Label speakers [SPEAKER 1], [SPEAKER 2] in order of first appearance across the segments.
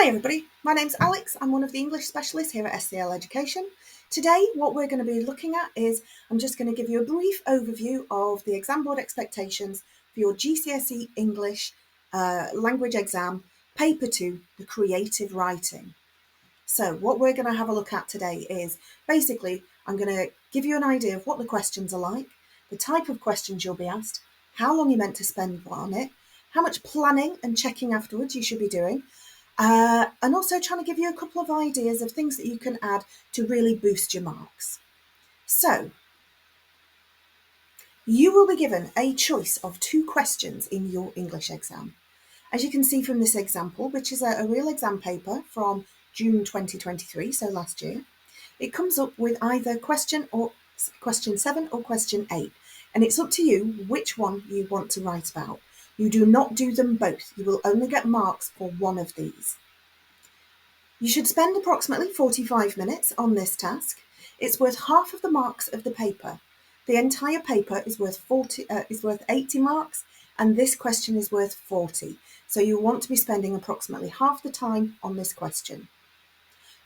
[SPEAKER 1] Hi everybody, my name's Alex. I'm one of the English specialists here at SCL Education. Today what we're going to be looking at is I'm just going to give you a brief overview of the exam board expectations for your GCSE English language exam, paper 2, the creative writing. So what we're going to have a look at today is basically I'm going to give you an idea of what the questions are like, the type of questions you'll be asked, how long you're meant to spend on it, how much planning and checking afterwards you should be doing, and also trying to give you a couple of ideas of things that you can add to really boost your marks. So, you will be given a choice of 2 questions in your English exam. As you can see from this example, which is a real exam paper from June 2023, so last year, it comes up with either question 7 or question 8, and it's up to you which one you want to write about. You do not do them both. You will only get marks for one of these. You should spend approximately 45 minutes on this task. It's worth half of the marks of the paper. The entire paper is worth 80 marks, and this question is worth 40. So you want to be spending approximately half the time on this question.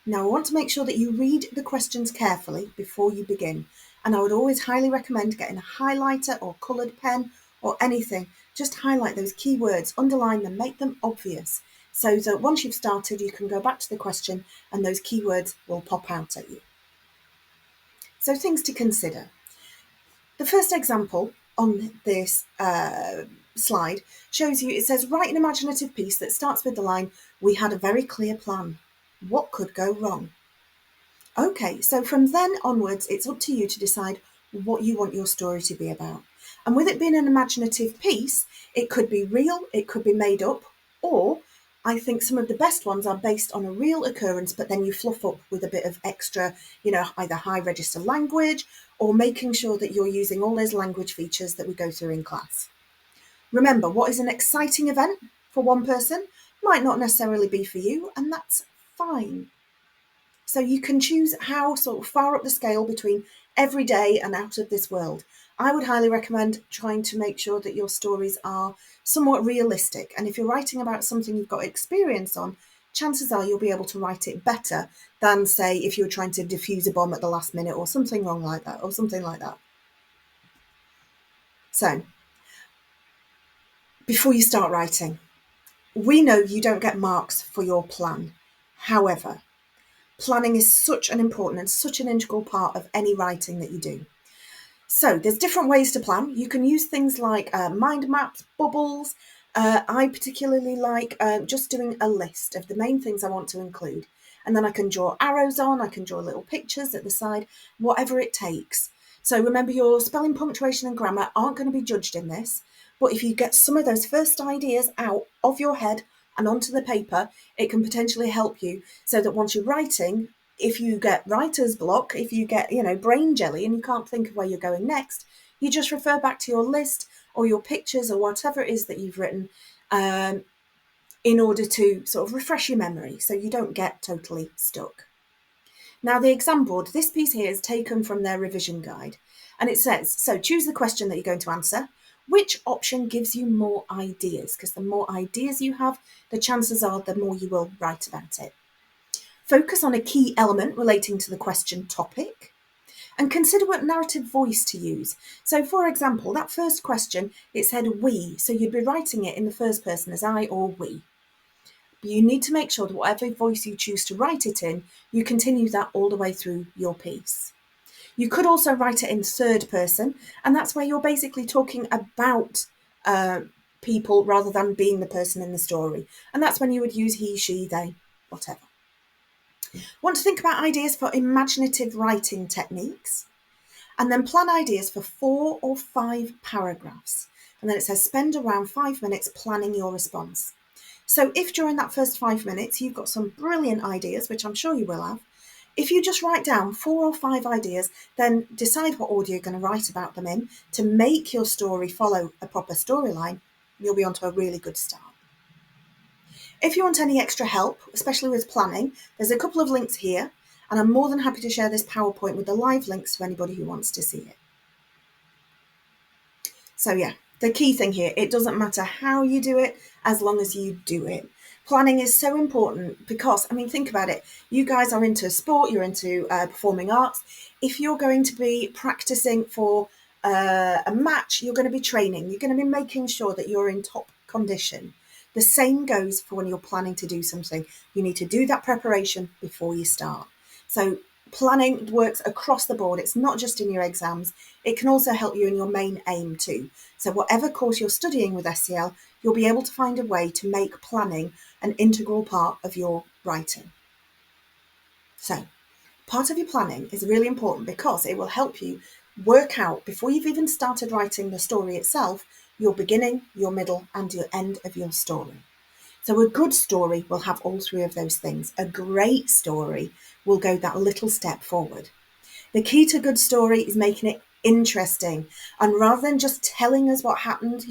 [SPEAKER 1] Now, I want to make sure that you read the questions carefully before you begin, and I would always highly recommend getting a highlighter or coloured pen or anything. Just highlight those key words, underline them, make them obvious, so that once you've started, you can go back to the question and those keywords will pop out at you. So things to consider. The first example on this slide shows you, it says, write an imaginative piece that starts with the line, "We had a very clear plan. What could go wrong?" Okay, so from then onwards, it's up to you to decide what you want your story to be about. And with it being an imaginative piece, it could be real, it could be made up, or I think some of the best ones are based on a real occurrence, but then you fluff up with a bit of extra, either high register language or making sure that you're using all those language features that we go through in class. Remember, what is an exciting event for one person might not necessarily be for you, and that's fine. So you can choose how sort of far up the scale between everyday and out of this world. I would highly recommend trying to make sure that your stories are somewhat realistic. And if you're writing about something you've got experience on, chances are you'll be able to write it better than, say, if you were trying to defuse a bomb at the last minute or something wrong like that, or something like that. So, before you start writing, we know you don't get marks for your plan. However, planning is such an important and such an integral part of any writing that you do. So there's different ways to plan. You can use things like mind maps, bubbles. I particularly like just doing a list of the main things I want to include. And then I can draw arrows on, I can draw little pictures at the side, whatever it takes. So remember, your spelling, punctuation and grammar aren't going to be judged in this. But if you get some of those first ideas out of your head and onto the paper, it can potentially help you so that once you're writing, if you get writer's block, if you get, brain jelly and you can't think of where you're going next, you just refer back to your list or your pictures or whatever it is that you've written in order to sort of refresh your memory so you don't get totally stuck. Now, the exam board, this piece here is taken from their revision guide, and it says, so choose the question that you're going to answer. Which option gives you more ideas? Because the more ideas you have, the chances are the more you will write about it. Focus on a key element relating to the question topic, and consider what narrative voice to use. So, for example, that first question, it said we, so you'd be writing it in the first person as I or we. But you need to make sure that whatever voice you choose to write it in, you continue that all the way through your piece. You could also write it in third person, and that's where you're basically talking about people rather than being the person in the story. And that's when you would use he, she, they, whatever. Want to think about ideas for imaginative writing techniques, and then plan ideas for 4 or 5 paragraphs. And then it says spend around 5 minutes planning your response. So if during that first 5 minutes you've got some brilliant ideas, which I'm sure you will have, if you just write down 4 or 5 ideas, then decide what order you're going to write about them in to make your story follow a proper storyline, you'll be onto a really good start. If you want any extra help, especially with planning, there's a couple of links here, and I'm more than happy to share this PowerPoint with the live links to anybody who wants to see it. So yeah, The key thing here, it doesn't matter how you do it, as long as you do it. Planning is so important because, I mean, think about it. You guys are into sport, you're into performing arts. If you're going to be practicing for a match, you're going to be training, you're going to be making sure that you're in top condition. The same goes for when you're planning to do something. You need to do that preparation before you start. So planning works across the board. It's not just in your exams. It can also help you in your main aim too. So whatever course you're studying with SEL, you'll be able to find a way to make planning an integral part of your writing. So part of your planning is really important because it will help you work out, before you've even started writing the story itself, your beginning, your middle, and your end of your story. So a good story will have all three of those things. A great story will go that little step forward. The key to good story is making it interesting. And rather than just telling us what happened,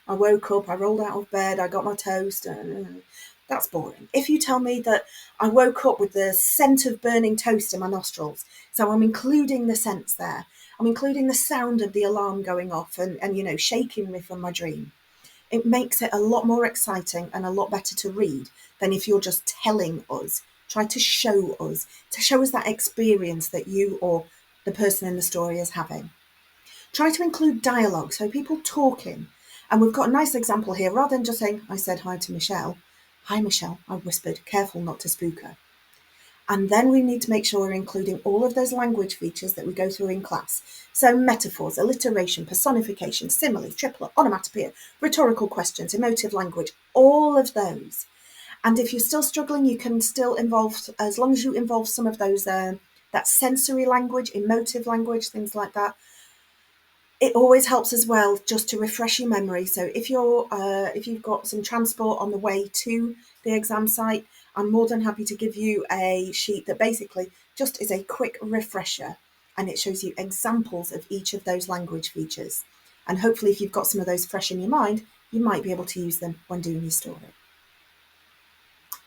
[SPEAKER 1] I woke up, I rolled out of bed, I got my toast, that's boring. If you tell me that I woke up with the scent of burning toast in my nostrils, so I'm including the scents there, I'm including the sound of the alarm going off and shaking me from my dream. It makes it a lot more exciting and a lot better to read than if you're just telling us. Try to show us that experience that you or the person in the story is having. Try to include dialogue, so people talking. And we've got a nice example here. Rather than just saying, I said hi to Michelle. Hi, Michelle, I whispered, careful not to spook her. And then we need to make sure we're including all of those language features that we go through in class. So metaphors, alliteration, personification, simile, triplet, onomatopoeia, rhetorical questions, emotive language, all of those. And if you're still struggling, you can still involve, as long as you involve some of those, that sensory language, emotive language, things like that. It always helps as well just to refresh your memory. So if you've got some transport on the way to the exam site, I'm more than happy to give you a sheet that basically just is a quick refresher, and it shows you examples of each of those language features. And hopefully if you've got some of those fresh in your mind, you might be able to use them when doing your story.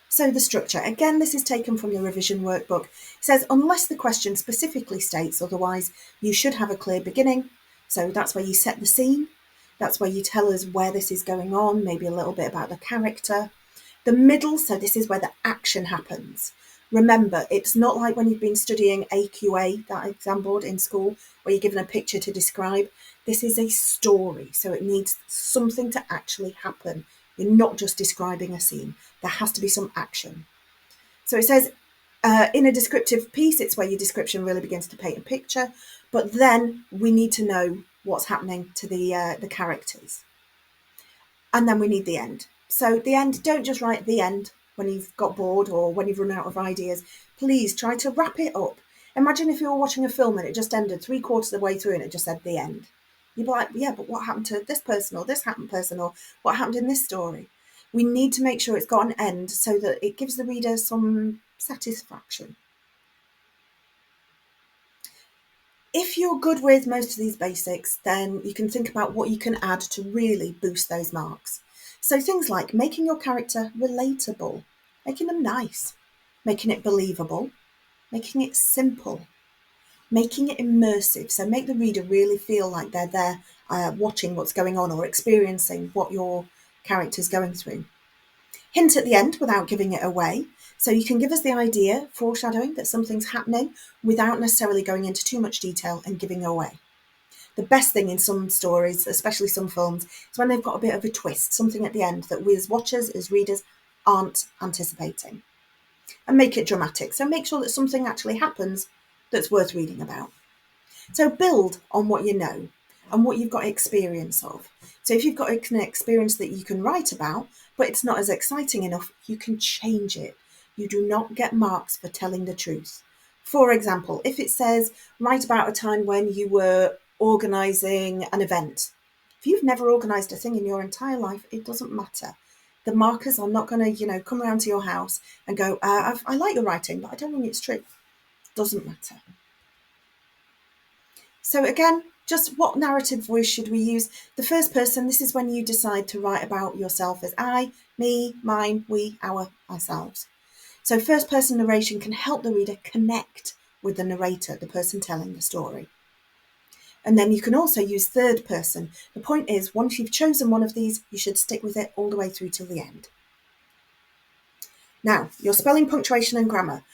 [SPEAKER 1] So the structure, again, this is taken from your revision workbook. It says, unless the question specifically states otherwise, you should have a clear beginning. So that's where you set the scene. That's where you tell us where this is going on, maybe a little bit about the character. The middle, so this is where the action happens. Remember, it's not like when you've been studying AQA, that exam board in school, where you're given a picture to describe. This is a story, so it needs something to actually happen. You're not just describing a scene. There has to be some action. So it says, in a descriptive piece, it's where your description really begins to paint a picture, but then we need to know what's happening to the characters. And then we need the end. So the end, don't just write the end when you've got bored or when you've run out of ideas. Please try to wrap it up. Imagine if you were watching a film and it just ended 3/4 of the way through and it just said the end. You'd be like, yeah, but what happened to this person or this happened person or what happened in this story? We need to make sure it's got an end so that it gives the reader some satisfaction. If you're good with most of these basics, then you can think about what you can add to really boost those marks. So things like making your character relatable, making them nice, making it believable, making it simple, making it immersive. So make the reader really feel like they're there watching what's going on or experiencing what your character's going through. Hint at the end without giving it away. So you can give us the idea, foreshadowing that something's happening without necessarily going into too much detail and giving away. The best thing in some stories, especially some films, is when they've got a bit of a twist, something at the end that we as watchers, as readers, aren't anticipating. And make it dramatic. So make sure that something actually happens that's worth reading about. So build on what you know and what you've got experience of. So if you've got an experience that you can write about, but it's not as exciting enough, you can change it. You do not get marks for telling the truth. For example, if it says, write about a time when you were organising an event. If you've never organised a thing in your entire life, it doesn't matter. The markers are not going to, come around to your house and go, I like your writing, but I don't think it's true. It doesn't matter. So again, just what narrative voice should we use? The first person, this is when you decide to write about yourself as I, me, mine, we, our, ourselves. So first person narration can help the reader connect with the narrator, the person telling the story. And then you can also use third person. The point is, once you've chosen one of these, you should stick with it all the way through till the end. Now, your spelling, punctuation and grammar.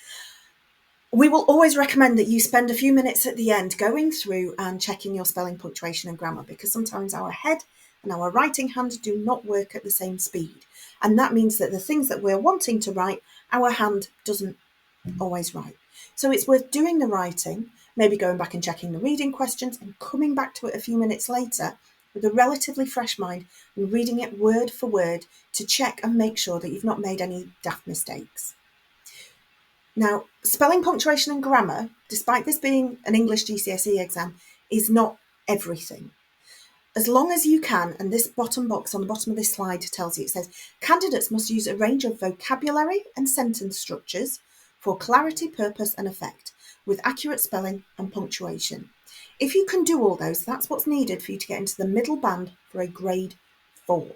[SPEAKER 1] We will always recommend that you spend a few minutes at the end going through and checking your spelling, punctuation and grammar, because sometimes our head and our writing hand do not work at the same speed. And that means that the things that we're wanting to write, our hand doesn't always write. So it's worth doing the writing, maybe going back and checking the reading questions and coming back to it a few minutes later with a relatively fresh mind and reading it word for word to check and make sure that you've not made any daft mistakes. Now, spelling, punctuation and grammar, despite this being an English GCSE exam, is not everything. As long as you can, and this bottom box on the bottom of this slide tells you, it says, candidates must use a range of vocabulary and sentence structures for clarity, purpose and effect, with accurate spelling and punctuation. If you can do all those, that's what's needed for you to get into the middle band for a grade 4.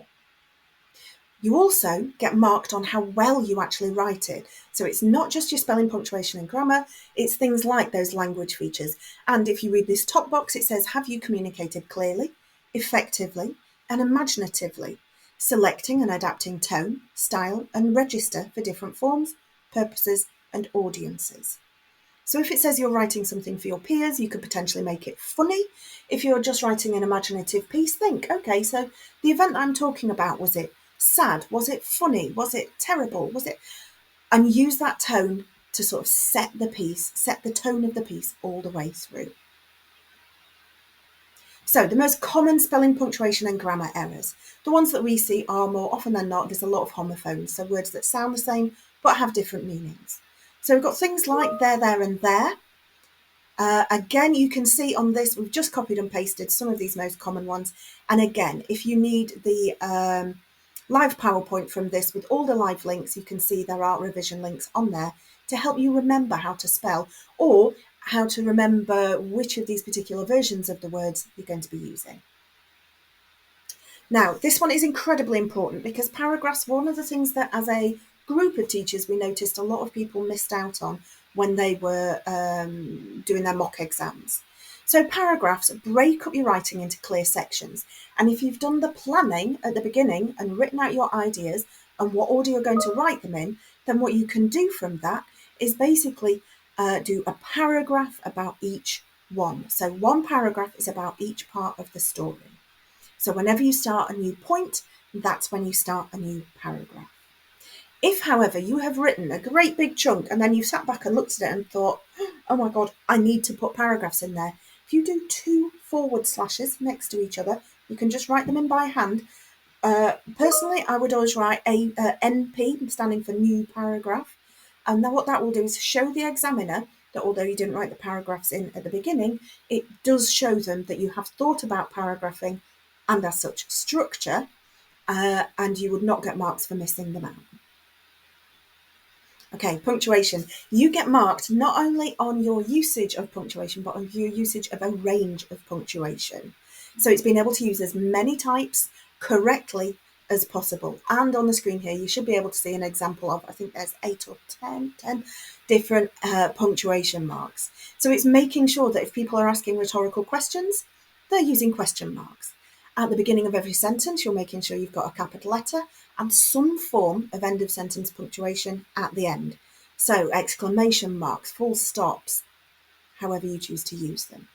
[SPEAKER 1] You also get marked on how well you actually write it. So it's not just your spelling, punctuation and grammar, it's things like those language features. And if you read this top box, it says, have you communicated clearly, effectively and imaginatively, selecting and adapting tone, style and register for different forms, purposes and audiences. So if it says you're writing something for your peers, you could potentially make it funny. If you're just writing an imaginative piece, think, okay, so the event I'm talking about, was it sad? Was it funny? Was it terrible? Was it? And use that tone to sort of set the piece, set the tone of the piece all the way through. So the most common spelling, punctuation and grammar errors. The ones that we see are more often than not, there's a lot of homophones, so words that sound the same but have different meanings. So we've got things like there and there. Again, you can see on this, we've just copied and pasted some of these most common ones. And again, if you need the live PowerPoint from this with all the live links, you can see there are revision links on there to help you remember how to spell or how to remember which of these particular versions of the words you're going to be using. Now, this one is incredibly important because paragraphs were one of the things that as a group of teachers we noticed a lot of people missed out on when they were doing their mock exams. So paragraphs break up your writing into clear sections. And if you've done the planning at the beginning and written out your ideas and what order you're going to write them in, then what you can do from that is basically do a paragraph about each one. So one paragraph is about each part of the story. So whenever you start a new point, that's when you start a new paragraph. If, however, you have written a great big chunk and then you sat back and looked at it and thought, oh my God, I need to put paragraphs in there. If you do 2 forward slashes next to each other, you can just write them in by hand. Personally, I would always write a NP, standing for new paragraph. And then what that will do is show the examiner that although you didn't write the paragraphs in at the beginning, it does show them that you have thought about paragraphing and as such structure, and you would not get marks for missing them out. Okay, punctuation. You get marked not only on your usage of punctuation, but on your usage of a range of punctuation. So it's being able to use as many types correctly as possible. And on the screen here, you should be able to see an example of, I think there's 8 or 10 different punctuation marks. So it's making sure that if people are asking rhetorical questions, they're using question marks. At the beginning of every sentence, you're making sure you've got a capital letter and some form of end of sentence punctuation at the end. So exclamation marks, full stops, however you choose to use them.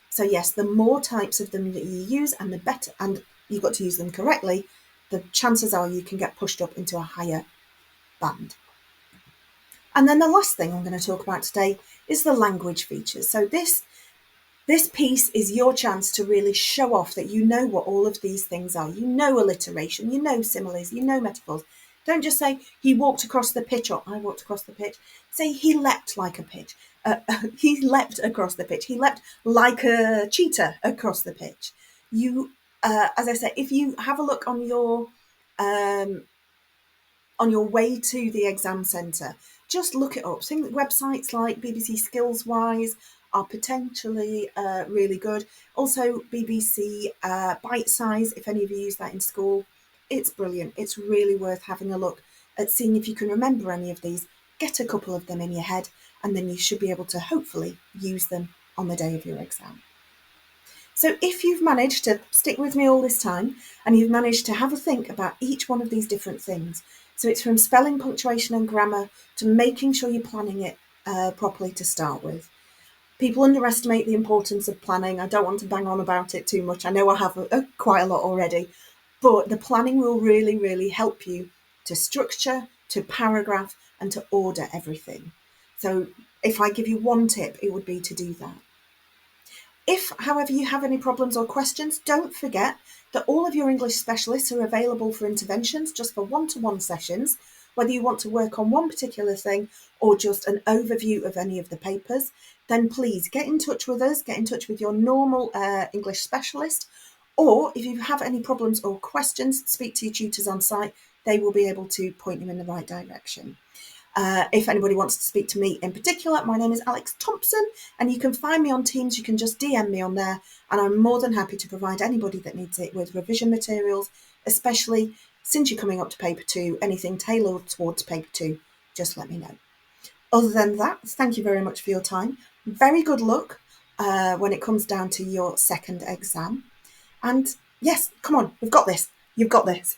[SPEAKER 1] So yes, the more types of them that you use and the better, and you've got to use them correctly, the chances are you can get pushed up into a higher band. And then the last thing I'm going to talk about today is the language features. So this piece is your chance to really show off that you know what all of these things are. You know alliteration, you know similes, you know metaphors. Don't just say, he walked across the pitch or I walked across the pitch. Say, he leapt like a pitch. He leapt across the pitch. He leapt like a cheetah across the pitch. You, as I said, if you have a look on your way to the exam centre, just look it up. I think websites like BBC Skillswise are potentially really good. Also BBC Bite Size, if any of you use that in school, it's brilliant. It's really worth having a look at seeing if you can remember any of these. Get a couple of them in your head and then you should be able to hopefully use them on the day of your exam. So if you've managed to stick with me all this time and you've managed to have a think about each one of these different things, so it's from spelling, punctuation and grammar to making sure you're planning it properly to start with. People underestimate the importance of planning. I don't want to bang on about it too much. I know I have quite a lot already, but the planning will really, really help you to structure, to paragraph, and to order everything. So if I give you one tip, it would be to do that. If, however, you have any problems or questions, don't forget that all of your English specialists are available for interventions just for one-to-one sessions, whether you want to work on one particular thing or just an overview of any of the papers, then please get in touch with us, get in touch with your normal English specialist, or if you have any problems or questions, speak to your tutors on site. They will be able to point you in the right direction. If anybody wants to speak to me in particular, my name is Alex Thompson, and you can find me on Teams. You can just DM me on there, and I'm more than happy to provide anybody that needs it with revision materials, especially since you're coming up to paper 2, anything tailored towards paper 2, just let me know. Other than that, thank you very much for your time. Very good luck when it comes down to your second exam. And yes, come on, we've got this. You've got this.